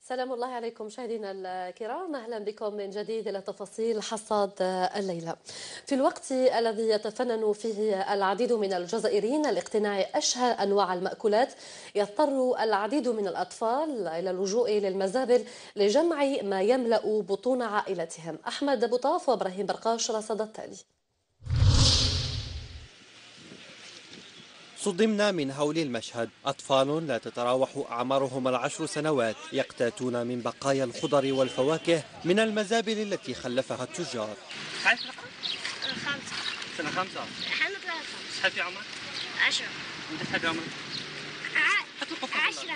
سلام الله عليكم مشاهدينا الكرام، أهلا بكم من جديد إلى تفاصيل حصاد الليلة. في الوقت الذي يتفنن فيه العديد من الجزائريين لاقتناء أشهى أنواع المأكولات، يضطر العديد من الأطفال إلى اللجوء للمزابل لجمع ما يملأ بطون عائلتهم. أحمد بوطاف وإبراهيم برقاش رصد التالي. صدمنا من هول المشهد. أطفال لا تتراوح أعمارهم 10 سنوات يقتاتون من بقايا الخضر والفواكه من المزابل التي خلفها التجار. خمسة. سنة 5. احنا ثلاثة. شحال في عمرك؟ 10. أنت شحال في عمرك؟ 10.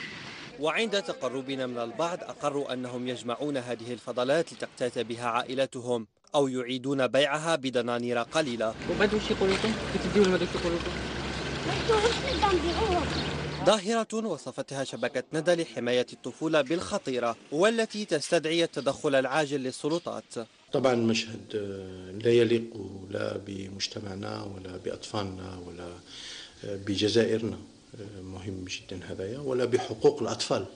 وعند تقربنا من البعض أقروا أنهم يجمعون هذه الفضلات لتقتات بها عائلتهم أو يعيدون بيعها بدنانير قليلة. وبعد واش يقولوا لكم؟ كتديو لهم هذوك يقولوا لكم؟ ظاهرة وصفتها شبكة ندى لحماية الطفولة بالخطيرة والتي تستدعي التدخل العاجل للسلطات. طبعا مشهد لا يليق لا بمجتمعنا ولا بأطفالنا ولا بجزائرنا. مهم جدا هذايا، ولا بحقوق الأطفال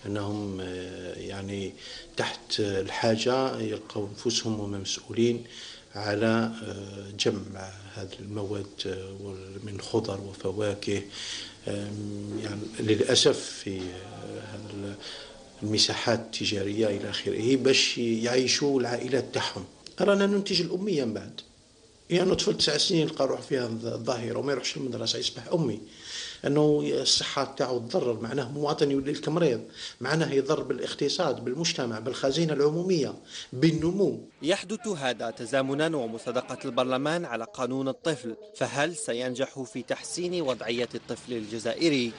أنهم يعني تحت الحاجة يلقوا أنفسهم هم مسؤولين على جمع هذه المواد من خضر وفواكه. يعني للأسف في المساحات التجارية إلى آخره باش يعيشوا العائلات تاعهم. رانا ننتج الأمية من بعد، يعني طفل 9 سنين يلقى روح فيها الظاهرة وما يروحش المدرسة يصبح أمي، أنه الصحة تاعو تضرر، معناه مواطن يولي لك مريض، معناه يضر بالاقتصاد بالمجتمع بالخزينة العمومية بالنمو. يحدث هذا تزامنا ومصادقة البرلمان على قانون الطفل، فهل سينجح في تحسين وضعية الطفل الجزائري؟